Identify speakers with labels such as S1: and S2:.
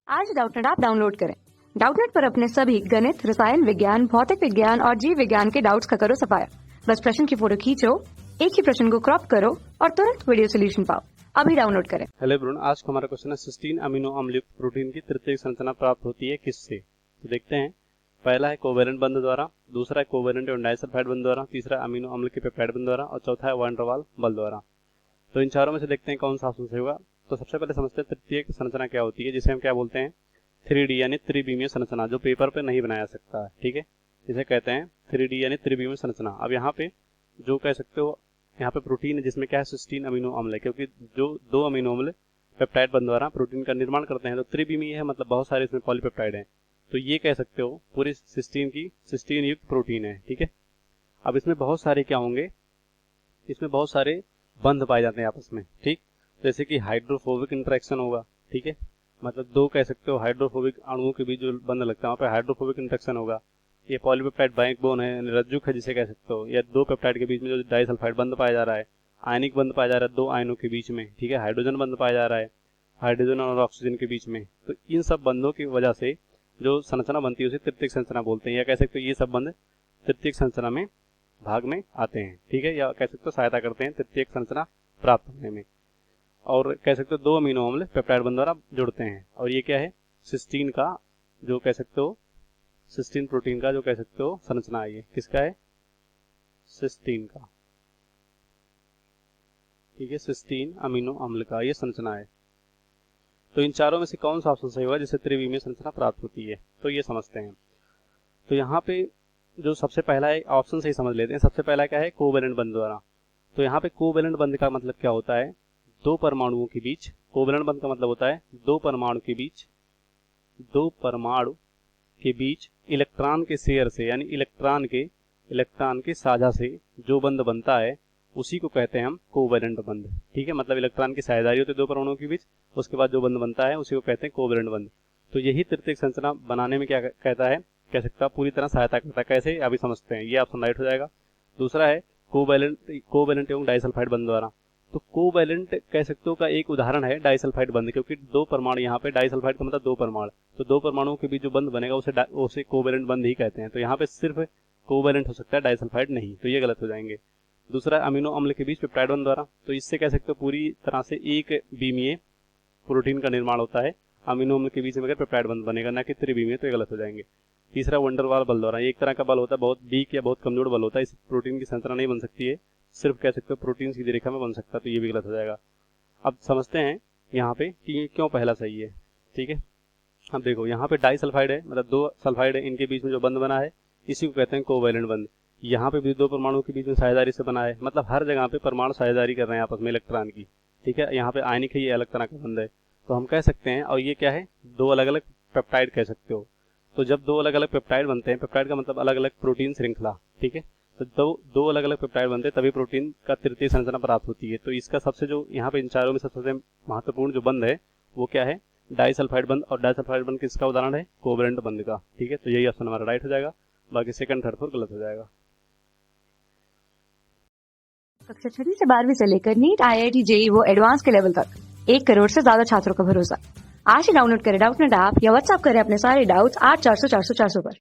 S1: आज Doubtnut app download करें। Doubtnut पर अपने सभी गणित, रसायन विज्ञान, भौतिक विज्ञान और जीव विज्ञान के डाउट्स का करो सफाया। बस प्रश्न की फोटो खींचो, एक ही प्रश्न को क्रॉप करो और तुरंत वीडियो सोल्यूशन पाओ। अभी डाउनलोड करें।
S2: हेलो एवरीवन, आज का हमारा क्वेश्चन है सिस्टीन अमीनो अम्ल युक्त प्रोटीन की तृतीयक संरचना प्राप्त होती है किससे। तो देखते हैं। पहला है कोवेलेंट बंध द्वारा, दूसरा है कोवेलेंट एवं डाइसल्फाइड बंध द्वारा, तीसरा अमीनो अम्ल के पेप्टाइड बंध द्वारा और चौथा है वैन डर वाल बल द्वारा। तो इन चारों में से देखते हैं कौन सा ऑप्शन सही होगा। तो सबसे पहले समझते हैं तृतीयक संरचना क्या होती है, जिसे हम क्या बोलते हैं 3D यानी त्रिविमीय संरचना, जो पेपर पे नहीं बनाया सकता है। ठीक है, जिसे कहते हैं 3D यानी त्रिविमीय संरचना। अब यहाँ पे जो कह सकते हो, यहाँ पे प्रोटीन है जिसमें क्या है सिस्टीन अमीनो अम्ल है, क्योंकि जो दो अमीनो अम्ल पेप्टाइड बंध द्वारा प्रोटीन का निर्माण करते हैं, तो त्रिविमीय है, मतलब बहुत सारे इसमें पॉलीपेप्टाइड हैं। तो ये कह सकते हो पूरी सिस्टीन युक्त प्रोटीन है। ठीक है, अब इसमें बहुत सारे क्या होंगे, इसमें बहुत सारे बंध पाए जाते हैं आपस में। ठीक, जैसे कि हाइड्रोफोबिक इंटरेक्शन होगा। ठीक है, मतलब दो कह सकते हो हाइड्रोफोबिक अणुओं के बीच जो बंध लगता है वहाँ पे हाइड्रोफोबिक इंटरेक्शन होगा। ये पॉलीपेप्टाइड बैकबोन है, रज्जुक है जिसे कह सकते हो, या दो पेप्टाइड के बीच में जो डाइसल्फाइड बंध पाया जा रहा है, आयनिक बंध पाया जा रहा है दो आयनों के बीच में। ठीक है, हाइड्रोजन बंध पाया जा रहा है हाइड्रोजन और ऑक्सीजन के बीच में। तो इन सब बंधों की वजह से जो संरचना बनती है उसे तृतीयक संरचना बोलते हैं, या कह सकते हो ये सब बंध तृतीयक संरचना में भाग में आते हैं। ठीक है, या कह सकते हो सहायता करते हैं तृतीयक संरचना प्राप्त होने में। और कह सकते हो दो अमीनो अम्ल पेप्टाइड बंध द्वारा जुड़ते हैं, और ये क्या है सिस्टीन का, जो कह सकते हो सिस्टीन प्रोटीन का जो कह सकते हो संरचना है। ये किसका है, सिस्टीन का। ठीक है, सिस्टीन अमीनो अम्ल का ये संरचना है। तो इन चारों में से कौन सा ऑप्शन सही होगा जिससे त्रिविमीय संरचना प्राप्त होती है, तो ये समझते हैं। तो यहाँ पे जो सबसे पहला है ऑप्शन से ही समझ लेते हैं। सबसे पहला क्या है कोवेलेंट बंध द्वारा। तो यहाँ पे कोवेलेंट बंध का मतलब क्या होता है, दो परमाणुओं के बीच, कोवेलेंट बंध का मतलब होता है दो परमाणु के बीच इलेक्ट्रॉन के शेयर से, यानी इलेक्ट्रॉन के साझा से जो बंध बनता है उसी को कहते हैं हम कोवेलेंट बंध। ठीक है, मतलब इलेक्ट्रॉन की साझेदारी होती है दो परमाणुओं के बीच, उसके बाद जो बंध बनता है उसी को कहते हैं कोवेलेंट बंध। तो यही तृतीयक संरचना बनाने में क्या कहता है, कह सकता है पूरी तरह सहायता करता है। कैसे, अभी समझते हैं। ये ऑप्शन राइट हो जाएगा। दूसरा है कोवेलेंट एवं डाइसल्फाइड बंध द्वारा। तो कोवेलेंट कह सकते हो का एक उदाहरण है डाइसल्फाइड बंध, क्योंकि दो परमाणु, यहाँ पे डाइसल्फाइड का मतलब दो परमाणु, तो दो परमाणुओं के बीच जो बंध बनेगा उसे कोवेलेंट बंध ही कहते हैं। तो यहाँ पे सिर्फ कोवेलेंट हो सकता है, डाइसल्फाइड नहीं, तो ये गलत हो जाएंगे। दूसरा अमीनो अम्ल के बीच पेप्टाइड बंध द्वारा। तो इससे कह सकते हो पूरी तरह से एक बीमीय प्रोटीन का निर्माण होता है। अमीनो अम्ल के बीच में अगर पेप्टाइड बंध बनेगा, ना कि त्रिविमीय, तो ये गलत हो जाएंगे। तीसरा वैन डर वाल बल द्वारा। ये एक तरह का बल होता है, बहुत वीक या बहुत कमजोर बल होता है, इस प्रोटीन की संरचना नहीं बन सकती है, सिर्फ कह सकते हो प्रोटीन सीधी रेखा में बन सकता है, तो ये भी गलत हो जाएगा। अब समझते हैं यहाँ पे कि क्यों पहला सही है। ठीक है, अब देखो यहाँ पे डाइसल्फाइड है, मतलब दो सल्फाइड है, इनके बीच में जो बंध बना है इसी को कहते हैं कोवेलेंट बंध। यहाँ पे भी दो परमाणुओं के बीच में साझेदारी से बना है, मतलब हर जगह पे परमाणु साझेदारी कर रहे हैं आपस में इलेक्ट्रॉन की। ठीक है, यहाँ पे आयनिक है, ये अलग तरह का बंध है, तो हम कह सकते हैं। और ये क्या है, दो अलग अलग पेप्टाइड कह सकते हो। तो जब दो अलग अलग पेप्टाइड बनते हैं, पेप्टाइड का मतलब अलग अलग प्रोटीन श्रृंखला। ठीक है, तो दो अलग अलग पेप्टाइड बनते हैं तभी प्रोटीन का तृतीय संरचना प्राप्त होती है। तो इसका सबसे जो यहाँ पे इन चारों में सबसे महत्वपूर्ण जो बंध है वो क्या है, डाइसल्फाइड बंध। और डाइसल्फाइड बंध किसका उदाहरण है, कोवेलेंट बंध का। ठीक है, तो यही ऑप्शन हमारा राइट हो जाएगा, बाकी सेकंड थर्ड फोर्थ गलत हो जाएगा।
S1: कक्षा 6 से 12वीं से लेकर नीट, IIT, JEE वो एडवांस के लेवल तक 1 करोड़ से ज्यादा छात्रों का भरोसा। आज ही डाउनलोड करें डाउटनेट ऐप या व्हाट्सएप करें अपने सारे डाउट्स 8400 400 400 पर।